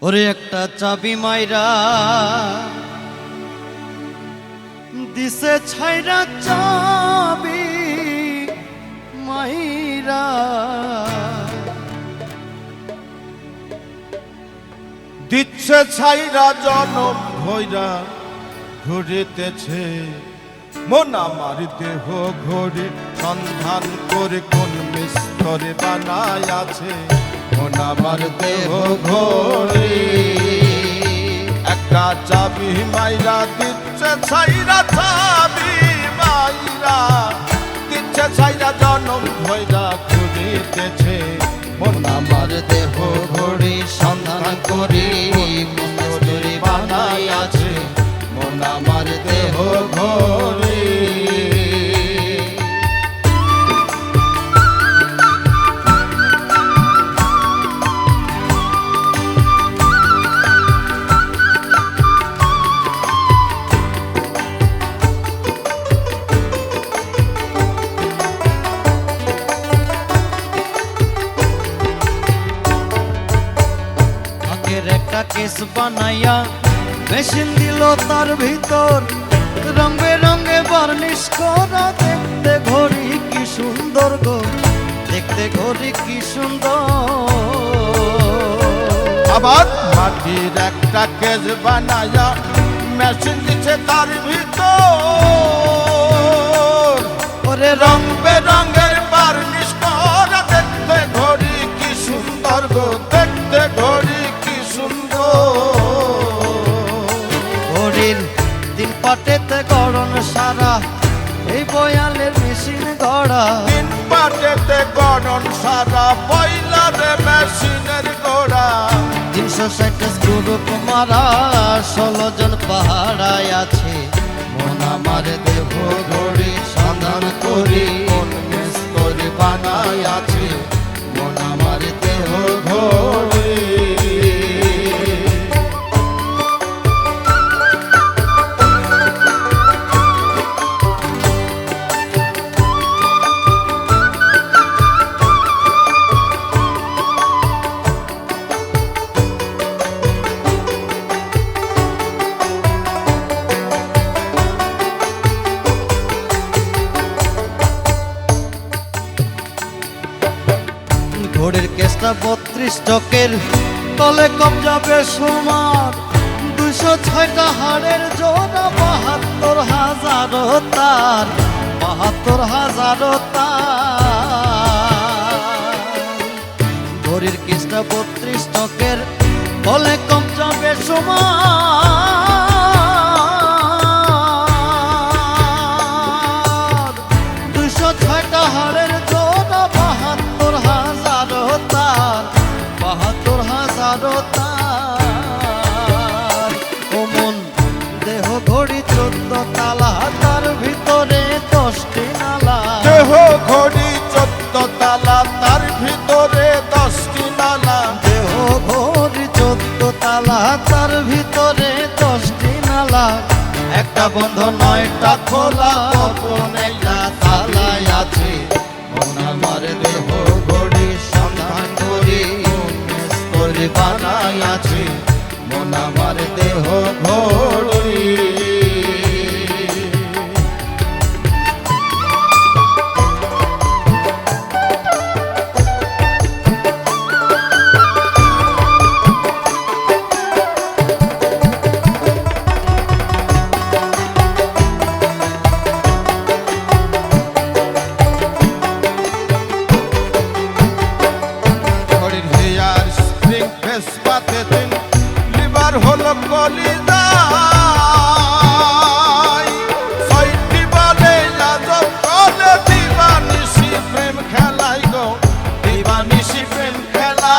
ওরে একটা চাবি মাইরা দিছে ছাইরা চাবি মাইরা দিচ্ছে ছাইরা জনম ভৈরা ঘুরিতেছে মন আমার দেহ ঘড়ি সন্ধান করে কোন মিস্তরে বানায় আছে মন আমার দেহ ঘড়ি একটা চাবি মাইরা দিচ্ছে ছাইরা চাবি মাইরা দিচ্ছে ছাইরা জনম ভৈরা ঘুরিতেছে মন আমার দেহ ঘড়ি সন্ধান করে মিস্তরে বানায় আছে মন আমার দেহ ঘড়ি একটা কেস বানাইয়া মেশিন দিল তার ভিতর রং বেরঙে বার্নিশ করা দেখতে ঘড়ি কি সুন্দর গো দেখতে ঘড়ি কি সুন্দর আবার মাটির একটা কেস বানাইয়া মেশিন দিচ্ছে তার ভিতর ওরে রং বেরঙের বার্নিশ করা দেখতে ঘড়ি কি সুন্দর গো দেখতে ঘড়ি কি সুন্দর ঘড়ির দিন পাটেতে গড়ন সারা এই বয়ালের মেশিন গড়া দিন পাটেতে গড়ন সারা বয়লারে মেশিনের গোড়া 360 স্ক্রুপ মারা 16 জন পাহাড়ায় আছে মন আমার দেহ ঘড়ি সন্ধান করি কোন মিস্তরে বানায় আছে মন আমার দেহ ঘড়ি ঘড়ির কেসটা 32 টকের তলে কবজা বেসুমার 206টা হাড়ের জোড়া 72,000 তার 72,000 তার ঘড়ির কেসটা 32 টকের তলে কবজা বেসুমার 206টা হাড়ের জোড়া 72,000 তার 72,000 তার ওমন দেহ ঘড়ি 14 তালা তার ভিতরে 10টি নালা দেহ ঘড়ি 14 তালা তার ভিতরে 10টি নালা দেহ ঘড়ি 14 তালা তার ভিতরে 10টি নালা একটা বন্ধ 9টা খোলা কোনটা তালায় আছে মন আমার দেহ ঘড়ি সন্ধান করি মিস্তরে বানায় আছে মন আমার দেহ ঘড়ি ঘড়ির হেয়ার স্প্রিং ফেস পাতে দিন লিভার হলো কলিজায় 6টি বলে যাদব কলে দিবানিশি প্রেম খেলাই গো দিবানিশি প্রেম খেলাই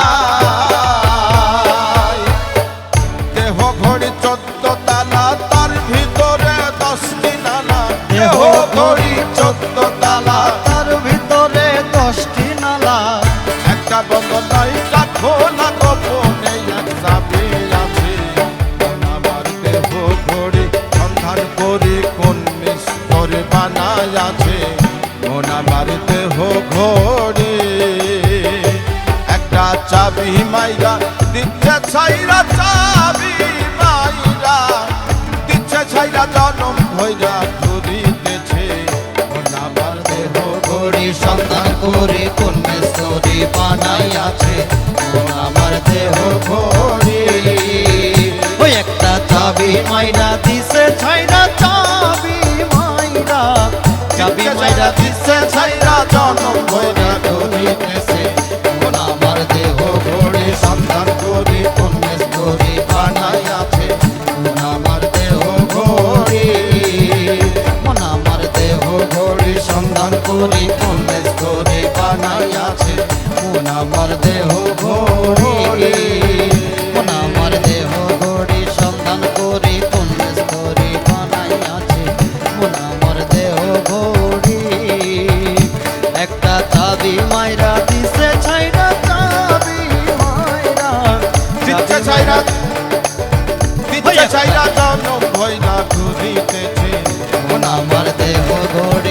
দেহ ঘড়ি 14 তালা তার ভিতরে 10টি নালা দেহ ঘড়ি 14 তালা তার ভিতরে 10টি নালা একটা বন্ধ নয়টা খোলা গোপনে এক চাবি আছে মন আমার দেহ ঘড়ি সন্ধান করি কোন মিস্তরে বানায় আছে মন আমার দেহ ঘড়ি একটা চাবি মাইরা দিচ্ছে ছাইরা চাবি মাইরা দিচ্ছে ছাইরা জনম ভৈরা ঘুরিতেছে মন আমার দেহ ঘড়ি সন্ধান করে কোন মিস্ত্রি বানাইয়াছে মন আমার দেহ ঘড়ি ওই একটা চাবি মাইরা দিছে ছাইরা চাবি মাইরা দিছে ছাইরা জনম ভৈরা ঘুরিতেছে মন আমার দেহ ঘড়ি সন্ধান করে কোন মিস্ত্রি বানাইয়াছে মন আমার দেহ ঘড়ি মন আমার দেহ ঘড়ি সন্ধান করে কোন মিস্ত্রি বানাইয়াছে মন আমার দেহ ঘড়ি মন আমার দেহ ঘড়ি সন্ধান করে কোন মিস্ত্রি বানাইয়াছে মন আমার দেহ ঘড়ি একটা চাবি মাইরা দিছে ছাইরা চাবি মাইরা দিচ্ছে ছাইরা জনম ভৈরা ঘুরিতেছে মন আমার দেহ ঘড়ি